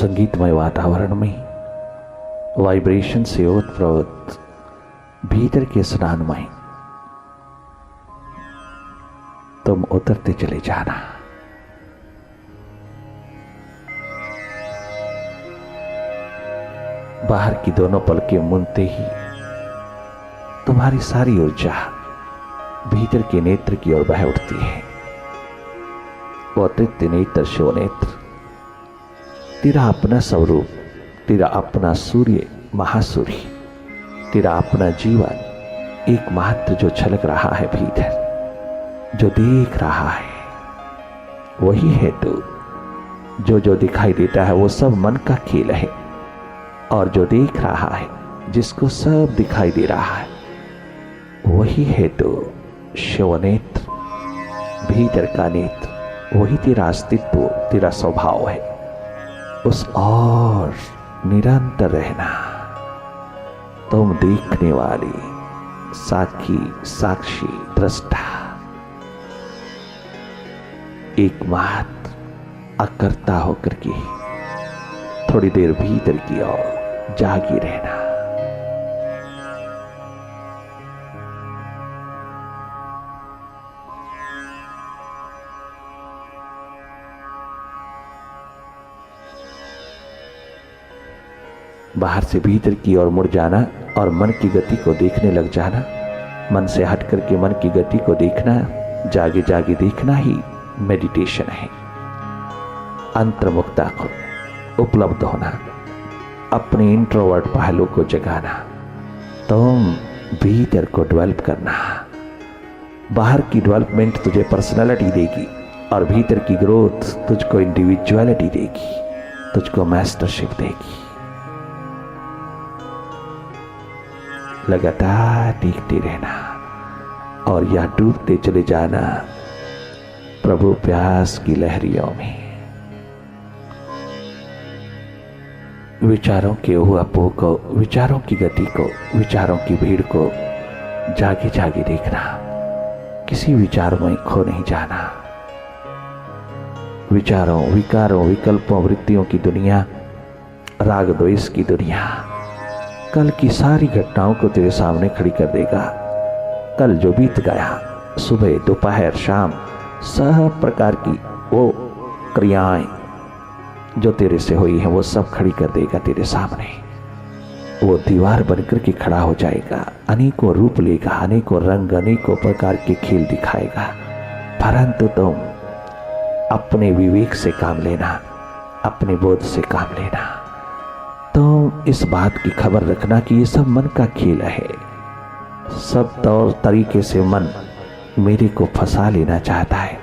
संगीतमय वातावरण में वाइब्रेशन से ओतप्रोत भीतर के स्नान में तुम उतरते चले जाना। बाहर की दोनों पलकें मूंदते ही तुम्हारी सारी ऊर्जा भीतर के नेत्र की ओर बह उठती है। वो अतिरिक्त नेत्र शिव नेत्र, तेरा अपना स्वरूप, तेरा अपना सूर्य महासूर्य, तेरा अपना जीवन एकमात्र जो झलक रहा है भीतर, जो देख रहा है वही है तू। जो दिखाई देता है वो सब मन का खेल है, और जो देख रहा है, जिसको सब दिखाई दे रहा है, वही है तो शिव नेत्र, भीतर का नेत्र। वही तेरा अस्तित्व, तेरा स्वभाव है। उस और निरंतर रहना। तुम देखने वाली साक्षी, साक्षी दृष्टा, एकमात्र अकर्ता होकर के थोड़ी देर भीतर की ओर जागी रहना। बाहर से भीतर की ओर मुड़ जाना और मन की गति को देखने लग जाना। मन से हट करके मन की गति को देखना, जागे जागे देखना ही मेडिटेशन है। अंतर्मुखता को उपलब्ध होना, अपने इंट्रोवर्ट पहलू को जगाना, तुम भीतर को डेवलप करना। बाहर की डेवलपमेंट तुझे पर्सनालिटी देगी और भीतर की ग्रोथ तुझको इंडिविजुअलिटी देगी, तुझको मास्टरशिप देगी। लगातार देखते रहना और यह डूबते चले जाना प्रभु प्यास की लहरियों में। विचारों के हुआपो को, विचारों की गति को, विचारों की भीड़ को जागे जागे देखना। किसी विचार में खो नहीं जाना। विचारों, विकारों, विकल्पों, वृत्तियों की दुनिया, राग द्वेष की दुनिया कल की सारी घटनाओं को तेरे सामने खड़ी कर देगा। कल जो बीत गया, सुबह दोपहर शाम, सब प्रकार की वो क्रियाएं जो तेरे से हुई हैं वो सब खड़ी कर देगा तेरे सामने। वो दीवार बनकर के खड़ा हो जाएगा, अनेकों रूप लेगा, अनेकों रंग, अनेकों प्रकार के खेल दिखाएगा। परंतु तुम अपने विवेक से काम लेना, अपने बोध से काम लेना। तुम इस बात की खबर रखना कि ये सब मन का खेल है। सब तौर तरीके से मन मेरे को फंसा लेना चाहता है,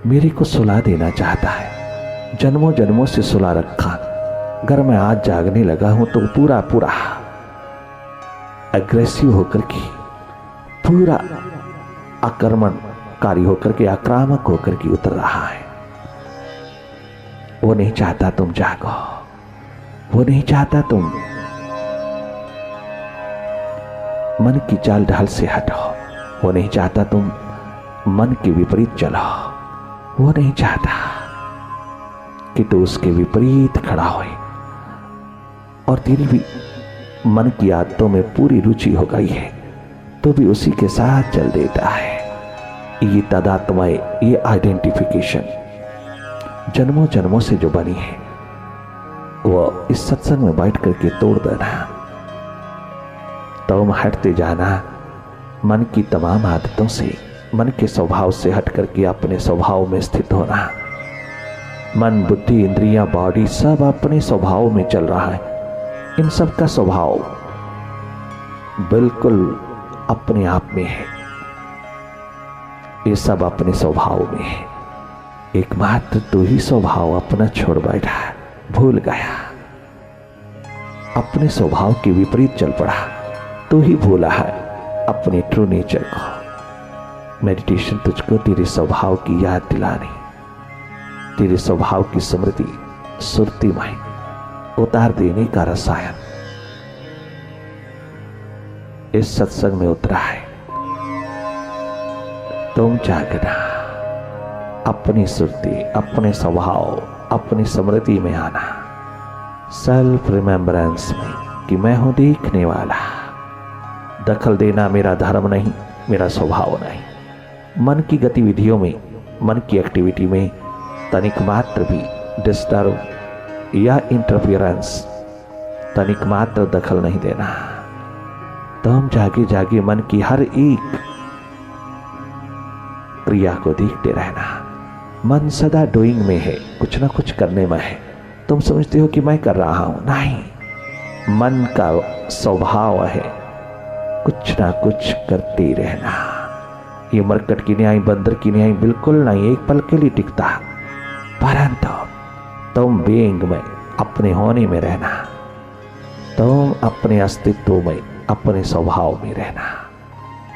मेरे को सुला देना चाहता है। जन्मों जन्मों से सुला रखा, अगर मैं आज जागने लगा हूं तो पूरा पूरा अग्रेसिव होकर के, पूरा आक्रमणकारी होकर के, आक्रामक होकर के उतर रहा है। वो नहीं चाहता तुम जागो, वो नहीं चाहता तुम मन की चाल ढाल से हटो, वो नहीं चाहता तुम मन के विपरीत चलो, वो नहीं चाहता कि तू उसके विपरीत खड़ा होए। और तेरी भी मन की आदतों में पूरी रुचि हो गई है तो भी उसी के साथ चल देता है। ये तादात्म्य, ये आइडेंटिफिकेशन जन्मों जन्मों से जो बनी है वो इस सत्संग में बैठ करके तोड़ देना। तुम हटते जाना मन की तमाम आदतों से, मन के स्वभाव से हट करके अपने स्वभाव में स्थित होना। मन, बुद्धि, इंद्रियां, बॉडी सब अपने स्वभाव में चल रहा है। इन सब का स्वभाव बिल्कुल अपने आप में है। ये सब अपने स्वभाव में है। एकमात्र तू ही स्वभाव अपना छोड़ बैठा, भूल गया, अपने स्वभाव के विपरीत चल पड़ा। तू ही भूला है अपने ट्रू नेचर को। मेडिटेशन तुझको तेरे स्वभाव की याद दिलाने, तेरे स्वभाव की स्मृति, सुरती में उतार देने का रसायन इस सत्संग में उतरा है। तुम जागना, अपनी सुरती, अपने स्वभाव, अपनी स्मृति में आना। सेल्फ रिमेम्बरेंस में कि मैं हूं देखने वाला। दखल देना मेरा धर्म नहीं, मेरा स्वभाव नहीं। मन की गतिविधियों में, मन की एक्टिविटी में तनिक मात्र भी डिस्टर्ब या इंटरफियरेंस, तनिक मात्र दखल नहीं देना। तो हम जागे जागे मन की हर एक क्रिया को देखते रहना। मन सदा डूइंग में है, कुछ ना कुछ करने में है। तुम समझते हो कि मैं कर रहा हूं, नहीं। मन का स्वभाव है कुछ ना कुछ करते रहना। ये मरकट की न्याय, बंदर की न्याय बिल्कुल नहीं एक पल के लिए टिकता, परंतु तुम बीइंग में, अपने होने में रहना। तुम अपने अस्तित्व में, अपने स्वभाव में रहना।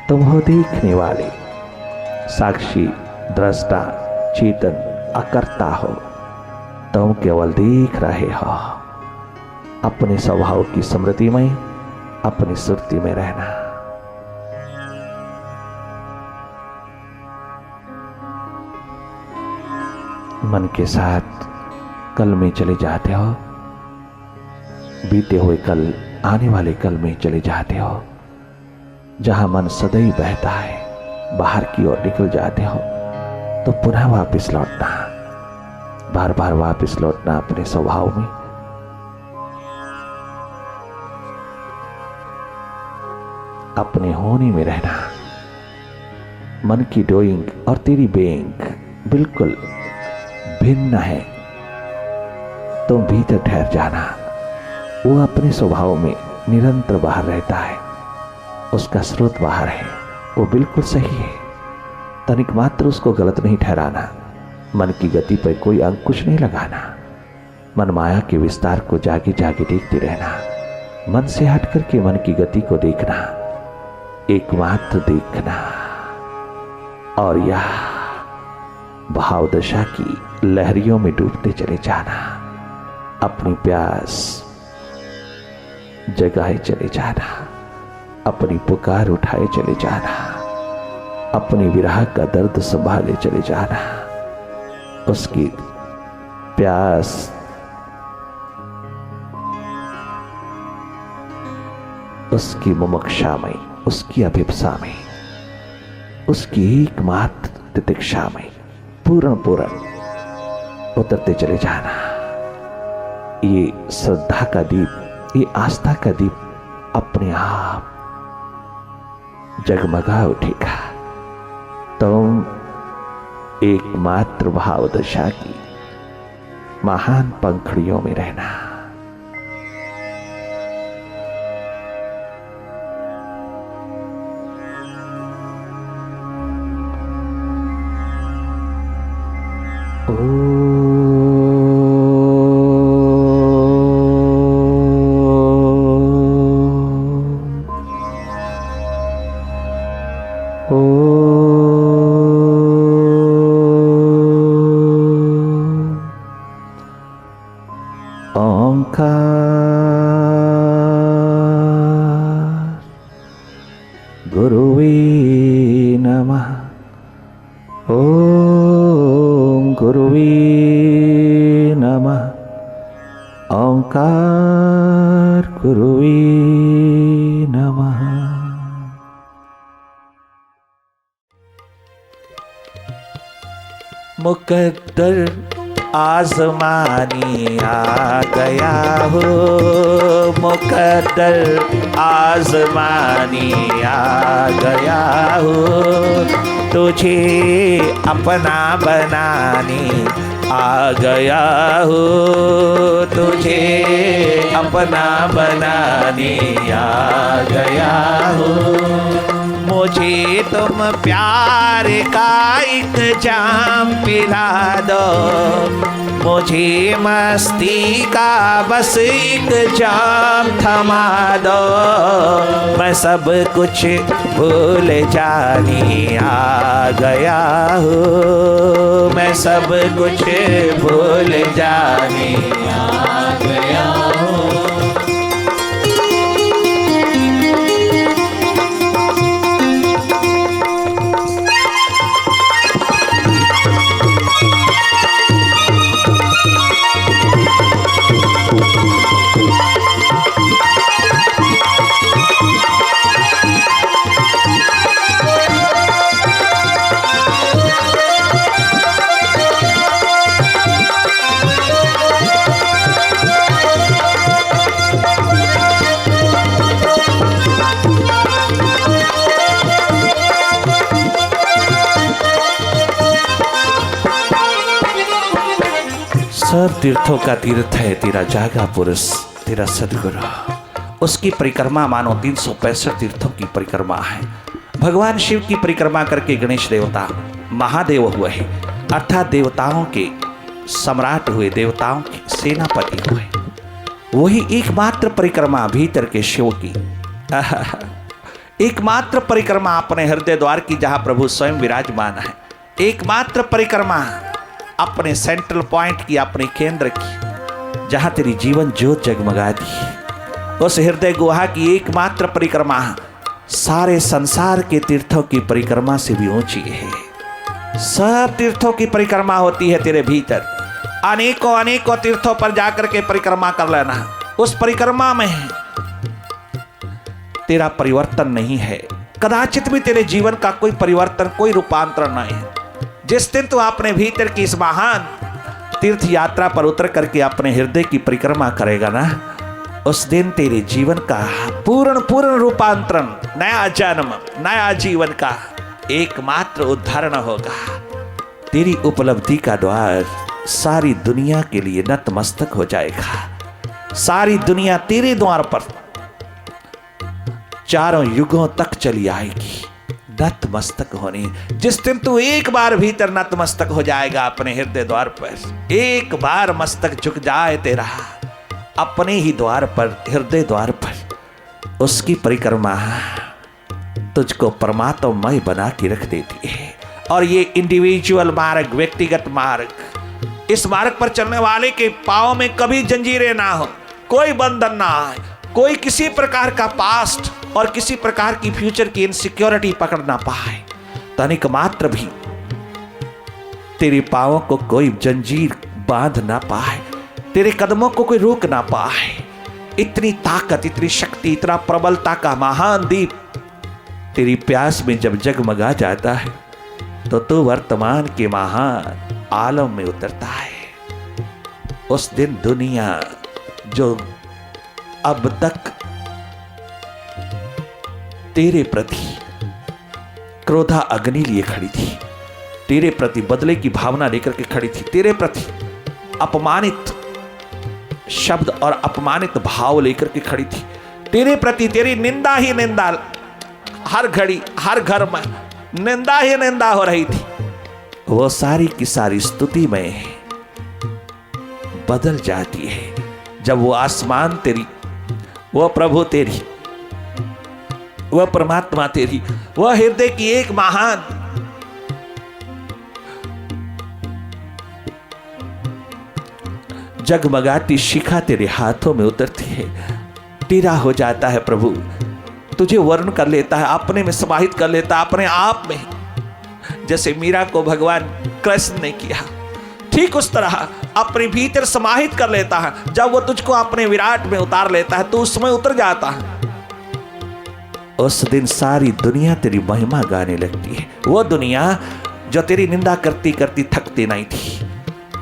तुम हो देखने वाले, साक्षी, दृष्टा, चेतन, अकर्ता हो। तुम केवल देख रहे हो। अपने स्वभाव की स्मृति में, अपनी सुरती में रहना। मन के साथ कल में चले जाते हो, बीते हुए कल, आने वाले कल में चले जाते हो। जहां मन सदैव बहता है, बाहर की ओर निकल जाते हो, तो पुनः वापस लौटना, बार बार वापस लौटना अपने स्वभाव में। अपने होने में रहना। मन की डूइंग और तेरी बीइंग बिल्कुल भिन्न है। तुम भीतर ठहर जाना। वो अपने स्वभाव में निरंतर बाहर रहता है, उसका स्रोत बाहर है, वो बिल्कुल सही है। तनिक मात्र उसको गलत नहीं ठहराना। मन की गति पर कोई अंकुश नहीं लगाना। मन माया के विस्तार को जागे जागे देखते रहना। मन से हट करके मन की गति को देखना, एकमात्र देखना। और यह भाव दशा की लहरियों में डूबते चले जाना। अपनी प्यास जगाए चले जाना, अपनी पुकार उठाए चले जाना, अपनी विरह का दर्द संभाले चले जाना। उसकी प्यास उसकी मुमुक्षा में, उसकी अभिप्सा में, उसकी एकमात्र तितिक्षा में पूर्ण उतरते चले जाना। ये श्रद्धा का दीप, ये आस्था का दीप अपने आप जगमगा उठेगा। तुम एकमात्र भाव दशा की महान पंखड़ियों में रहना। गुरुवे नमः। ओम गुरुवे नमः। ओंकार गुरुवे नमः। मुकद्दर आजमानी आ गया हो, मुकद्दर आजमानी आ गया हो। तुझे अपना बनाने आ गया हो, तुझे अपना बनाने आ गया हो। मुझे तुम प्यार का एक जाम पिला दो, मुझे मस्ती का बस एक जाम थमा दो। मैं सब कुछ भूल जाने आ गया हूँ, मैं सब कुछ भूल जाने आ गया हूँ। सब तीर्थों का तीर्थ है तेरा जागा पुरुष, तेरा सदगुरु। उसकी परिक्रमा मानो 365 तीर्थों की परिक्रमा है। भगवान शिव की परिक्रमा करके गणेश देवता महादेव हुए हैं, अर्थात देवताओं के सम्राट हुए, देवताओं के सेनापति हुए। वही एकमात्र परिक्रमा भीतर के शिव की एकमात्र परिक्रमा अपने हृदय द्वार की, जहां प्रभु स्वयं विराजमान है। एकमात्र परिक्रमा अपने सेंट्रल पॉइंट की, अपने केंद्र की, जहां तेरी जीवन ज्योत जगमगा दी। उस हृदय गुहा की एकमात्र परिक्रमा सारे संसार के तीर्थों की परिक्रमा से भी ऊंची है। सब तीर्थों की परिक्रमा होती है तेरे भीतर। अनेकों अनेकों तीर्थों पर जाकर के परिक्रमा कर लेना। उस परिक्रमा में तेरा परिवर्तन नहीं है, कदाचित भी तेरे जीवन का कोई परिवर्तन, कोई रूपांतरण नहीं है। जिस दिन तू अपने भीतर की इस महान तीर्थ यात्रा पर उतर करके अपने हृदय की परिक्रमा करेगा ना, उस दिन तेरे जीवन का पूर्ण रूपांतरण, नया जन्म, नया जीवन का एकमात्र उदाहरण होगा। तेरी उपलब्धि का द्वार सारी दुनिया के लिए नतमस्तक हो जाएगा। सारी दुनिया तेरे द्वार पर चारों युगों तक चली आएगी नतमस्तक होने। जिस दिन तू एक बार भीतर नतमस्तक हो जाएगा अपने हृदय द्वार पर, एक बार मस्तक झुक जाए तेरा अपने ही द्वार पर, हृदय द्वार पर, उसकी परिक्रमा तुझको परमात्ममय बना के रख देती है। और ये इंडिविजुअल मार्ग, व्यक्तिगत मार्ग, इस मार्ग पर चलने वाले के पांव में कभी जंजीरें ना हो, कोई बंधन ना आए, कोई किसी प्रकार का पास्ट और किसी प्रकार की फ्यूचर की इनसिक्योरिटी पकड़ ना पाए, तनिक मात्र भी तेरे पांवों को कोई जंजीर बांध ना पाए, तेरे कदमों को कोई रोक ना पाए। इतनी ताकत, इतनी शक्ति, इतना प्रबलता का महान दीप तेरी प्यास में जब जगमगा जाता है तो तू वर्तमान के महान आलम में उतरता है। उस दिन दुनिया जो अब तक तेरे प्रति क्रोधा अग्नि लिए खड़ी थी, तेरे प्रति बदले की भावना लेकर के खड़ी थी, तेरे प्रति अपमानित शब्द और अपमानित भाव लेकर के खड़ी थी, तेरे प्रति तेरी निंदा ही निंदा, हर घड़ी हर घर में निंदा ही निंदा हो रही थी, वो सारी की सारी स्तुति में बदल जाती है जब वो आसमान तेरी, वो प्रभु तेरी, वह परमात्मा तेरी, वह हृदय की एक महान जगमगाती शिखा तेरे हाथों में उतरती है। तेरा हो जाता है प्रभु, तुझे वर्ण कर लेता है, अपने में समाहित कर लेता है, अपने आप में। जैसे मीरा को भगवान कृष्ण ने किया, ठीक उस तरह अपने भीतर समाहित कर लेता है। जब वो तुझको अपने विराट में उतार लेता है तो उसमें उतर जाता है। उस दिन सारी दुनिया तेरी महिमा गाने लगती है। वो दुनिया जो तेरी निंदा करती करती थकती नहीं थी,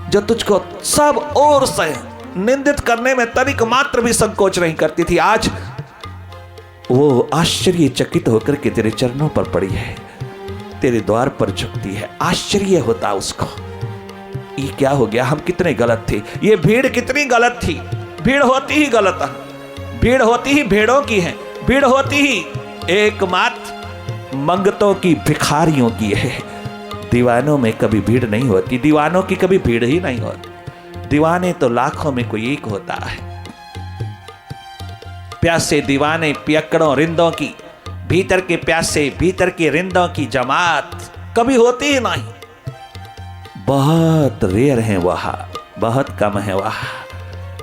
जो तुझको सब ओर से निंदित करने में तनिक मात्र भी संकोच नहीं करती थी, आज वो आश्चर्यचकित होकर के तेरे चरणों पर पड़ी है, तेरे द्वार पर झुकती है। आश्चर्य होता उसको, ये क्या हो गया, हम कितने गलत थे, ये भीड़ कितनी गलत थी। भीड़ होती ही गलत है, भीड़ होती ही भेड़ों की है, भीड़ होती ही एकमात्र मंगतों की, भिखारियों की है। दीवानों में कभी भीड़ नहीं होती, दीवानों की कभी भीड़ ही नहीं होती। दीवाने तो लाखों में कोई एक होता है। प्यासे दीवाने पियक्कड़ों रिंदों की, भीतर के प्यासे, भीतर के रिंदों की जमात कभी होती ही नहीं। बहुत रेयर है वह, बहुत कम है वह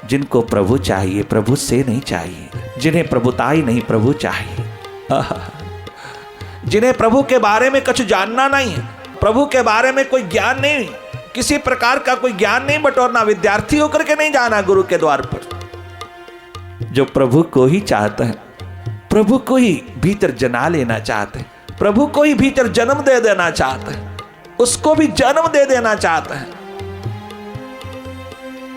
जिनको प्रभु चाहिए, प्रभु से नहीं चाहिए, जिन्हें प्रभुताई नहीं, प्रभु चाहिए, जिन्हें प्रभु के बारे में कुछ जानना नहीं है, प्रभु के बारे में कोई ज्ञान नहीं, किसी प्रकार का कोई ज्ञान नहीं बटोरना, विद्यार्थी होकर के नहीं जाना गुरु के द्वार पर। जो प्रभु को ही चाहते हैं, प्रभु को ही भीतर जना लेना चाहते हैं, प्रभु को ही भीतर जन्म दे देना चाहते हैं, उसको भी जन्म दे देना चाहते हैं,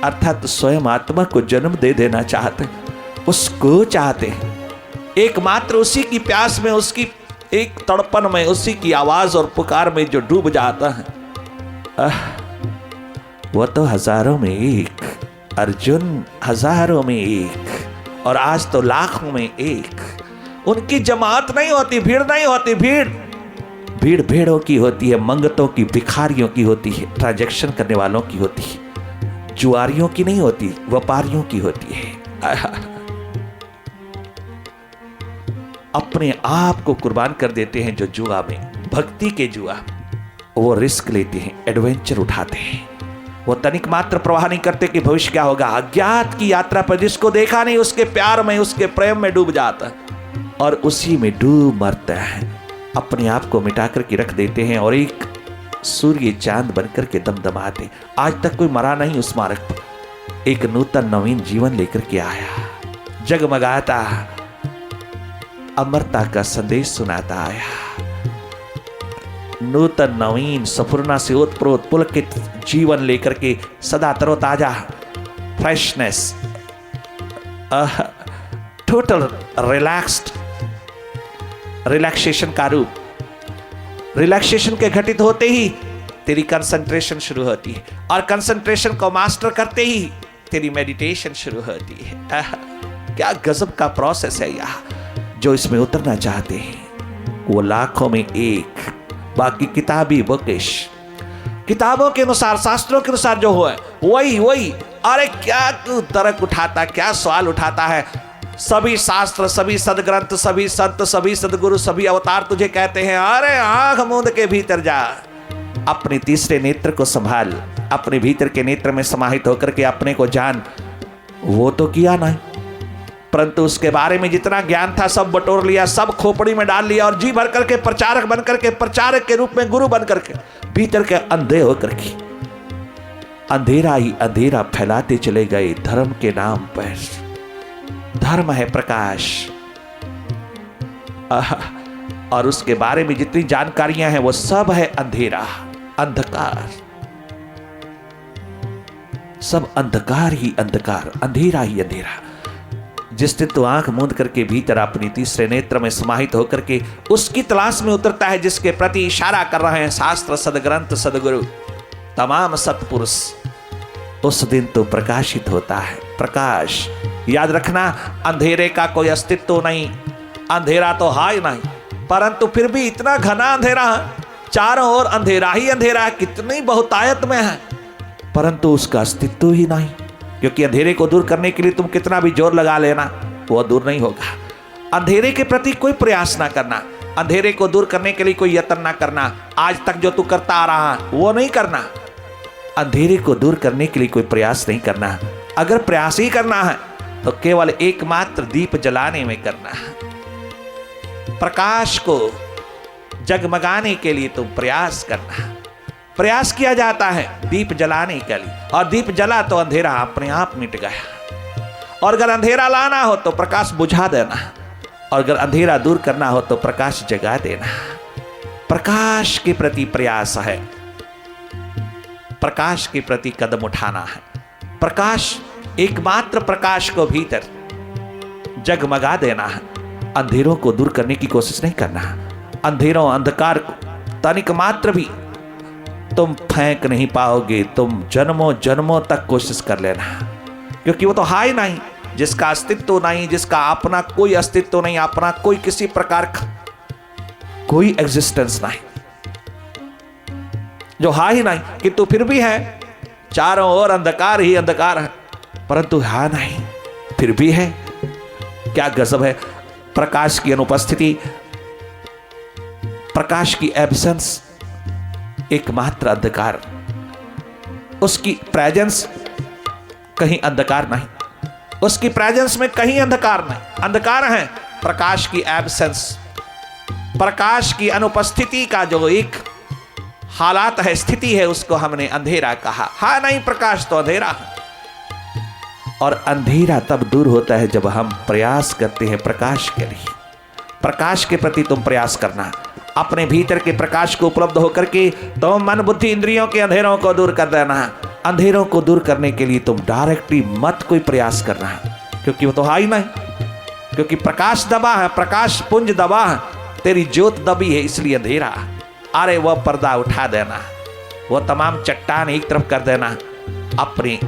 अर्थात स्वयं आत्मा को जन्म दे देना चाहते हैं, उसको चाहते हैं। एकमात्र उसी की प्यास में, उसकी एक तड़पन में, उसी की आवाज और पुकार में जो डूब जाता है, वो तो हजारों में एक, अर्जुन हजारों में एक, और आज तो लाखों में एक। उनकी जमात नहीं होती, भीड़ नहीं होती, भीड़ भेड़ों की होती है, मंगतों की, भिखारियों की होती है, ट्रांजैक्शन करने वालों की होती है, जुआरियों की नहीं होती, व्यापारियों की होती है। अपने आप को कुर्बान कर देते हैं जो जुआ में, भक्ति के जुआ, वो रिस्क लेते हैं, एडवेंचर उठाते हैं। वो तनिक मात्र प्रवाह नहीं करते कि भविष्य क्या होगा। अज्ञात की यात्रा पर जिसको देखा नहीं उसके प्यार में, उसके प्रेम में डूब जाता है और उसी में डूब मरता है। अपने आप को मिटा करके रख देते हैं और एक सूर्य चांद बनकर के दमदमाते। आज तक कोई मरा नहीं उस मार्ग पर, एक नूतन नवीन जीवन लेकर के आया, जगमगाता अमरता का संदेश सुनाता आया। नूतन नवीन सफुरना से ओतप्रोत पुलकित जीवन लेकर के सदा तरोताजा, फ्रेशनेस, टोटल रिलैक्स्ड, रिलैक्सेशन का रूप। रिलैक्सेशन के घटित होते ही तेरी कंसंट्रेशन शुरू होती है और कंसंट्रेशन को मास्टर करते ही तेरी मेडिटेशन शुरू होती है। क्या गजब का प्रोसेस है यह। जो इसमें उतरना चाहते हैं वो लाखों में एक, बाकी किताबी बुकिश, किताबों के अनुसार, शास्त्रों के अनुसार जो हो वही। अरे क्या तर्क उठाता, क्या सवाल उठाता है। सभी शास्त्र, सभी सदग्रंथ, सभी संत, सभी सदगुरु, सभी अवतार तुझे कहते हैं अरे आंख मूंद के भीतर जा, अपने तीसरे नेत्र को संभाल, अपने भीतर के नेत्र में समाहित होकर के अपने को जान। वो तो किया नहीं, परंतु उसके बारे में जितना ज्ञान था सब बटोर लिया, सब खोपड़ी में डाल लिया और जी भर करके प्रचारक बन करके, प्रचारक के रूप में गुरु बन करके भीतर के अंधे होकर के अंधेरा ही अंधेरा फैलाते चले गए धर्म के नाम पर। धर्म है प्रकाश, और उसके बारे में जितनी जानकारियां हैं वो सब है अंधेरा, अंधकार, सब अंधकार ही अंधकार, अंधेरा ही अंधेरा। जिस दिन तो आंख मूंद करके भीतर अपनी तीसरे नेत्र में समाहित होकर के उसकी तलाश में उतरता है, जिसके प्रति इशारा कर रहे हैं शास्त्र, सदग्रंथ, सदगुरु, तमाम सत्पुरुष, उस दिन तो प्रकाशित होता है प्रकाश। याद रखना, अंधेरे का कोई अस्तित्व नहीं, अंधेरा तो है ही नहीं, परंतु फिर भी इतना घना अंधेरा है, चारों ओर अंधेरा ही अंधेरा, कितनी बहुतायत में है, परंतु उसका अस्तित्व ही नहीं। क्योंकि अंधेरे को दूर करने के लिए तुम कितना भी जोर लगा लेना वो दूर नहीं होगा। अंधेरे के प्रति कोई प्रयास ना करना, अंधेरे को दूर करने के लिए कोई यत्न ना करना, आज तक जो तू करता आ रहा है वो नहीं करना। अंधेरे को दूर करने के लिए कोई प्रयास नहीं करना। अगर प्रयास ही करना है तो केवल एकमात्र दीप जलाने में करना है। प्रकाश को जगमगाने के लिए तुम प्रयास करना। प्रयास किया जाता है दीप जलाने के लिए, और दीप जला तो अंधेरा अपने आप मिट गया। और अगर अंधेरा लाना हो तो प्रकाश बुझा देना, और अगर अंधेरा दूर करना हो तो प्रकाश जगा देना। प्रकाश के प्रति प्रयास है, प्रकाश के प्रति कदम उठाना है। प्रकाश, एकमात्र प्रकाश को भीतर जगमगा देना है, अंधेरों को दूर करने की कोशिश नहीं करना। अंधेरों, अंधकार को तनिक मात्र भी तुम फेंक नहीं पाओगे, तुम जन्मों जन्मों तक कोशिश कर लेना, क्योंकि वो तो है ही नहीं, जिसका अस्तित्व नहीं, जिसका अपना कोई अस्तित्व नहीं, अपना कोई किसी प्रकार का कोई एग्जिस्टेंस नहीं, जो है ही नहीं, किंतु फिर भी है, चारों ओर अंधकार ही अंधकार है, परंतु है नहीं, फिर भी है। क्या गजब है। प्रकाश की अनुपस्थिति, प्रकाश की एब्सेंस एकमात्र अंधकार, उसकी प्रेजेंस कहीं अंधकार नहीं, उसकी प्रेजेंस में कहीं अंधकार नहीं, अंधकार है प्रकाश की एब्सेंस, प्रकाश की अनुपस्थिति का जो एक हालात है, स्थिति है, उसको हमने अंधेरा कहा। हाँ नहीं, प्रकाश तो अंधेरा है, और अंधेरा तब दूर होता है जब हम प्रयास करते हैं प्रकाश के लिए। प्रकाश के प्रति तुम प्रयास करना, अपने भीतर के प्रकाश को उपलब्ध होकर के तुम मन बुद्धि इंद्रियों के अंधेरों को दूर कर देना। अंधेरों को दूर करने के लिए तुम डायरेक्टली मत कोई प्रयास करना, क्योंकि वो तो है ही नहीं, क्योंकि प्रकाश दबा है, प्रकाश पुंज दबा है, तेरी ज्योत दबी है, इसलिए अंधेरा। अरे वह पर्दा उठा देना, वो तमाम चट्टान एक तरफ कर देना, अपनी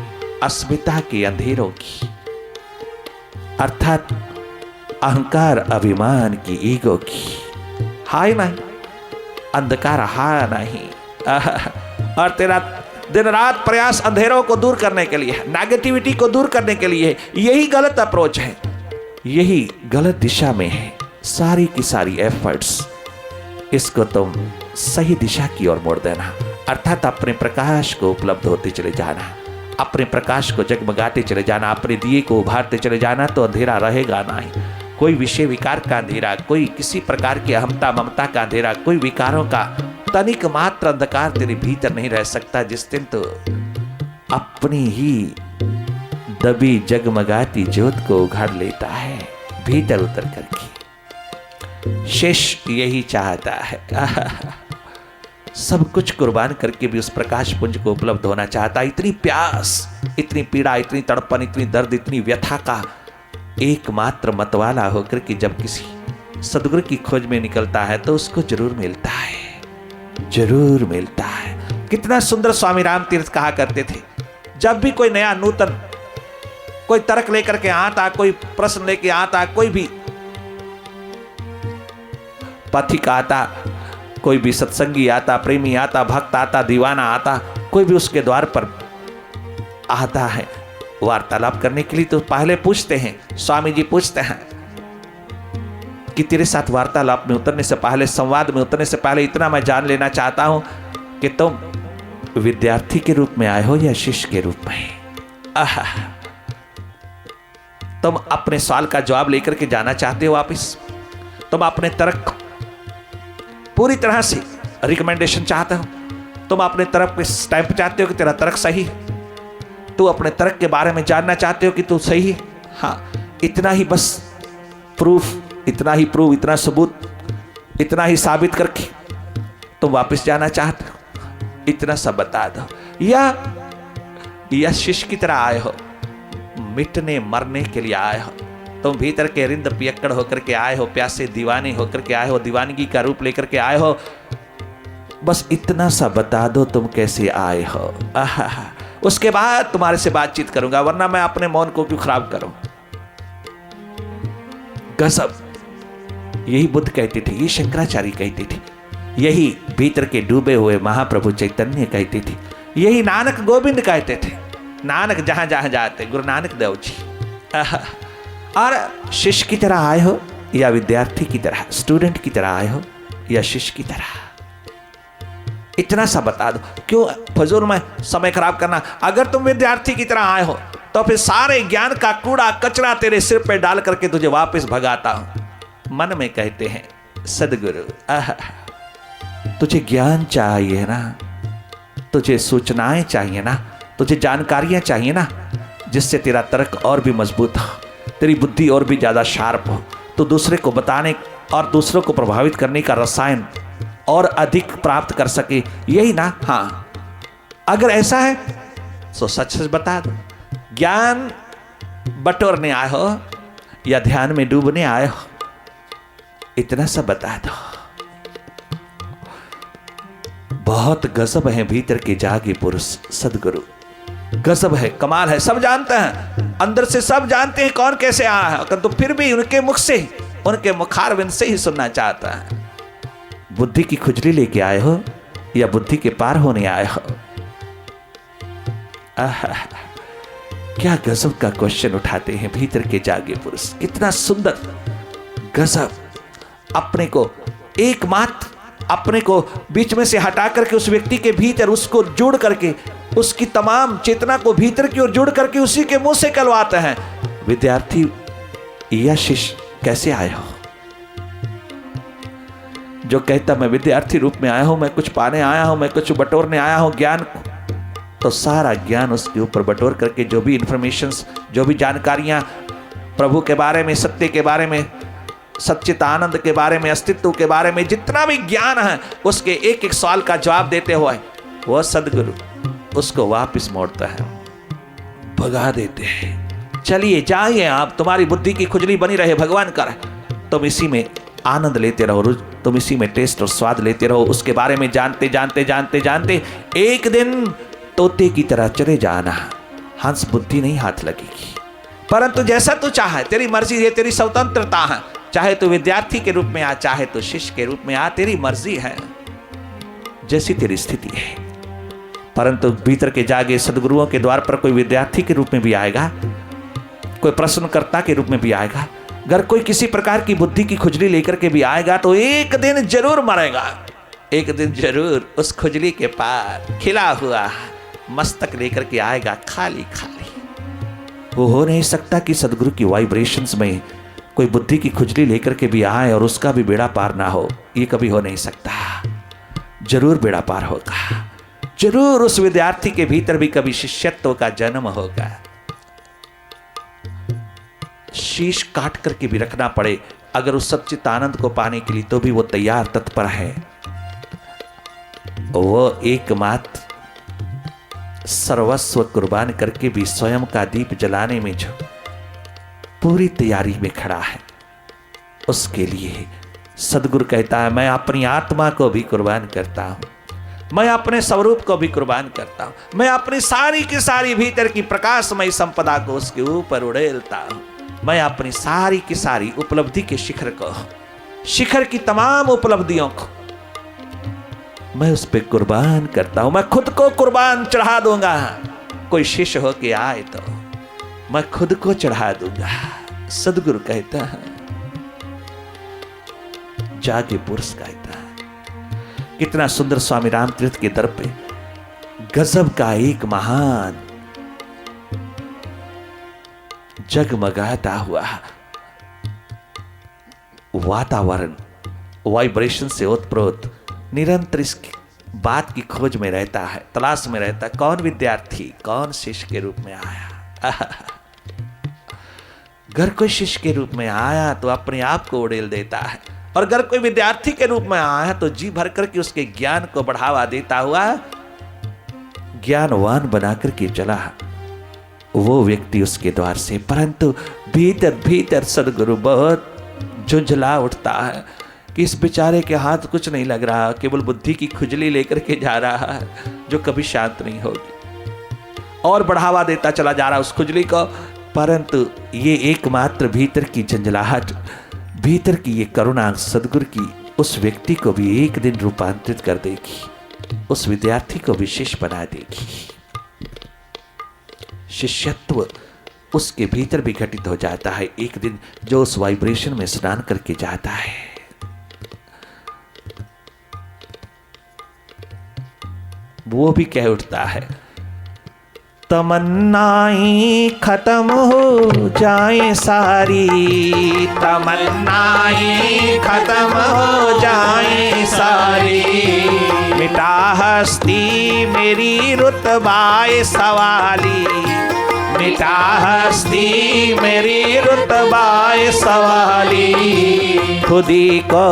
अस्मिता के अंधेरों की, अर्थात अहंकार अभिमान की, ईगो की, हाय नहीं अंधकार, हा नहीं। और तेरा दिन रात प्रयास अंधेरों को दूर करने के लिए, नेगेटिविटी को दूर करने के लिए। यही गलत अप्रोच है, यही गलत दिशा में है सारी की सारी एफर्ट्स। इसको तुम सही दिशा की ओर मोड़ देना, अर्थात अपने प्रकाश को उपलब्ध होते चले जाना, अपने प्रकाश को जगमगाते चले जाना, अपने दिए को उभारते चले जाना, तो अंधेरा रहेगा नहीं। कोई विषय विकार का अंधेरा, कोई किसी प्रकार की अहमता ममता का अंधेरा, कोई विकारों का तनिक मात्र अंधकार तेरे भीतर नहीं रह सकता। जिस दिन तो अपनी ही दबी जगमगाती ज्योत को उघाड़ लेता है भीतर उतर करके। शेष यही चाहता है, सब कुछ कुर्बान करके भी उस प्रकाश पुंज को उपलब्ध होना चाहता है। इतनी प्यास, इतनी पीड़ा, इतनी तड़पन, इतनी दर्द, इतनी व्यथा का एकमात्र मतवाला होकर के जब किसी सदगुरु की खोज में निकलता है तो उसको जरूर मिलता है, जरूर मिलता है। कितना सुंदर स्वामी राम तीर्थ कहा करते थे, जब भी कोई नया नूतन कोई तर्क लेकर के आता, कोई प्रश्न लेके आता, कोई भी पथिक आता, कोई भी सत्संगी आता, प्रेमी आता, भक्त आता, दीवाना आता, कोई भी उसके द्वार पर आता है वार्तालाप करने के लिए, तो पहले पूछते हैं, स्वामी जी पूछते हैं कि तेरे साथ वार्तालाप में उतरने से पहले, संवाद में उतरने से पहले इतना मैं जान लेना चाहता हूं कि तुम विद्यार्थी के रूप में आए हो या शिष्य के रूप में। तुम अपने सवाल का जवाब लेकर के जाना चाहते हो वापिस, तुम अपने तर्क पूरी तरह से रिकमेंडेशन चाहते हो, तुम अपने तरफ पे स्टैंप चाहते हो कि तेरा तर्क सही है, तू अपने तर्क के बारे में जानना चाहते हो कि तू सही है। हाँ, इतना ही बस प्रूफ, इतना ही प्रूफ, इतना सबूत, इतना ही साबित करके तुम वापस जाना चाहते हो, इतना सब बता दो। या शिष्य की तरह आए हो, मिटने मरने के लिए आए हो, तुम भीतर के रिंद पियक्कड़ होकर के आए हो, प्यासे दीवाने होकर के आए हो, दीवानगी का रूप लेकर के आए हो, बस इतना सा बता दो तुम कैसे आए हो। उसके बाद तुम्हारे से बातचीत करूंगा, वरना मैं अपने मौन को क्यों खराब करूं। गजब, यही बुद्ध कहते थे, यही शंकराचार्य कहते थे, यही भीतर के डूबे हुए महाप्रभु चैतन्य कहते थे, यही नानक गोविंद कहते थे। नानक जहां जहां जाते, गुरु नानक देव जी। और शिष्य की तरह आए हो या विद्यार्थी की तरह, स्टूडेंट की तरह आए हो या शिष्य की तरह, इतना सा बता दो। क्यों फजूल में समय खराब करना। अगर तुम विद्यार्थी की तरह आए हो तो फिर सारे ज्ञान का कूड़ा कचरा तेरे सिर पे डाल करके तुझे वापस भगाता हूं। मन में कहते हैं, सदगुरु तुझे ज्ञान चाहिए ना, तुझे सूचनाएं चाहिए ना, तुझे जानकारियां चाहिए ना, जिससे तेरा तर्क और भी मजबूत हो, तेरी बुद्धि और भी ज्यादा शार्प हो, तो दूसरे को बताने और दूसरों को प्रभावित करने का रसायन और अधिक प्राप्त कर सके, यही ना। हाँ, अगर ऐसा है तो सच सच बता दो, ज्ञान बटोरने आए हो या ध्यान में डूबने आए हो, इतना सब बता दो। बहुत गजब है भीतर के जागे पुरुष सदगुरु, गजब है, कमाल है। सब जानते हैं, अंदर से सब जानते हैं कौन कैसे आया है, तो फिर भी उनके मुख से, उनके मुखारविंद से ही सुनना चाहता है। बुद्धि की खुजली लेके आए हो या बुद्धि के पार होने आए हो। क्या गजब का क्वेश्चन उठाते हैं भीतर के जागे पुरुष, कितना सुंदर, गजब। अपने को एकमात्र, अपने को बीच में से हटा करके उस व्यक्ति के भीतर उसको जोड़ करके, उसकी तमाम चेतना को भीतर की ओर जोड़ करके उसी के मुंह से कहलवाते हैं, विद्यार्थी या शिष्य कैसे आए हो। जो कहता मैं विद्यार्थी रूप में आया हूं, मैं कुछ पाने आया हूं, मैं कुछ बटोरने आया हूं ज्ञान को, तो सारा ज्ञान उसके ऊपर बटोर करके जो भी इंफॉर्मेशंस, जो भी जानकारियां प्रभु के बारे में, सत्य के बारे में, सच्चित आनंद के बारे में, अस्तित्व के बारे में, जितना भी ज्ञान है उसके एक एक सवाल का जवाब देते हुए वह सदगुरु उसको वापस मोड़ता है, भगा देते हैं। चलिए जाइए आप, तुम्हारी बुद्धि की खुजली बनी रहे, भगवान कर, तुम इसी में आनंद लेते रहो, तुम इसी में टेस्ट और स्वाद लेते रहो, उसके बारे में जानते जानते जानते जानते एक दिन तोते की तरह चले जाना, हंस बुद्धि नहीं हाथ लगेगी। परंतु जैसा तू चाहे, तेरी मर्जी है, तेरी स्वतंत्रता है, चाहे तो विद्यार्थी के रूप में आ, चाहे तो शिष्य के रूप में आ, तेरी मर्जी है, जैसी तेरी स्थिति है। परंतु भीतर के जागे सदगुरुओं के द्वार पर कोई विद्यार्थी के रूप में भी आएगा, कोई प्रश्नकर्ता के रूप में भी आएगा, अगर कोई किसी प्रकार की बुद्धि की खुजली लेकर के भी आएगा तो एक दिन जरूर मरेगा, एक दिन जरूर उस खुजली के पार खिला हुआ मस्तक लेकर के आएगा, खाली खाली। वो हो नहीं सकता कि सदगुरु की वाइब्रेशंस में कोई बुद्धि की खुजली लेकर के भी आए और उसका भी बेड़ा पार ना हो, ये कभी हो नहीं सकता। जरूर बेड़ा पार होगा, जरूर उस विद्यार्थी के भीतर भी कभी शिष्यत्व का जन्म होगा। शीश काट करके भी रखना पड़े अगर उस सच्चित आनंद को पाने के लिए, तो भी वो तैयार तत्पर है। वो एकमात्र सर्वस्व कुर्बान करके भी स्वयं का दीप जलाने में जो पूरी तैयारी में खड़ा है, उसके लिए सदगुरु कहता है, मैं अपनी आत्मा को भी कुर्बान करता हूं, मैं अपने स्वरूप को भी कुर्बान करता हूं, मैं अपनी सारी की सारी भीतर की प्रकाशमय संपदा को उसके ऊपर उड़ेलता हूं, मैं अपनी सारी की सारी उपलब्धि के शिखर को, शिखर की तमाम उपलब्धियों को मैं उस पर कुर्बान करता हूं, मैं खुद को कुर्बान चढ़ा दूंगा। कोई शिष्य होके आए तो मैं खुद को चढ़ा दूंगा, सदगुरु कहता है, जागे पुरुष कहता है। कितना सुंदर स्वामी रामतीर्थ के दर पे गजब का एक महान जगमगाता हुआ वातावरण, वाइब्रेशन से ओतप्रोत निरंतर इस बात की खोज में रहता है, तलाश में रहता है, कौन विद्यार्थी, कौन शिष्य के रूप में आया। अगर कोई शिष्य के रूप में आया तो अपने आप को उड़ेल देता है, और अगर कोई विद्यार्थी के रूप में आया तो जी भर करके उसके ज्ञान को बढ़ावा देता हुआ ज्ञानवान बना करके चला वो व्यक्ति उसके द्वार से। परंतु भीतर भीतर सदगुरु बहुत झुंझला उठता है कि इस बेचारे के हाथ कुछ नहीं लग रहा, केवल बुद्धि की खुजली लेकर के जा रहा है जो कभी शांत नहीं होगी, और बढ़ावा देता चला जा रहा उस खुजली को। परंतु ये एकमात्र भीतर की झंझलाहट, भीतर की ये करुणा सदगुरु की उस व्यक्ति को भी एक दिन रूपांतरित कर देगी, उस विद्यार्थी को विशेष बना देगी। शिष्यत्व उसके भीतर भी घटित हो जाता है एक दिन, जो उस वाइब्रेशन में स्नान करके जाता है। वो भी कह उठता है, तमन्नाएं खत्म हो जाए सारी, तमन्नाएं खत्म हो जाए सारी, मिटा हस्ती मेरी रुतबाए सवाली, मिटा हस्ती मेरी रुतबाए सवाली, खुदी को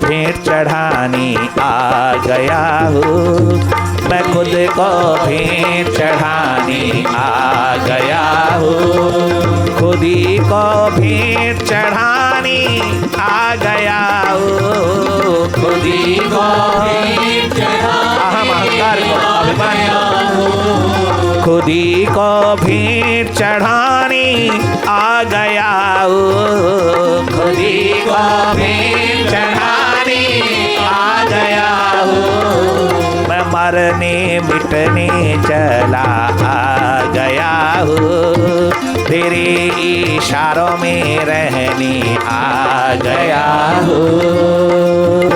भेंट चढ़ाने आ गया हूँ, मैं खुद को भेंट चढ़ाने आ गया हूँ, खुदी को भेंट चढ़ाने आ गया हूँ, खुदी को भेंट अहंकार को अभिमान, खुदी को भेंट चढ़ाने आ गया हूँ, खुदी को भेंट चढ़ाने आ गया हूँ, मैं मरने मिटने चला आ गया हूँ, तेरे इशारों में रहने आ गया हूँ।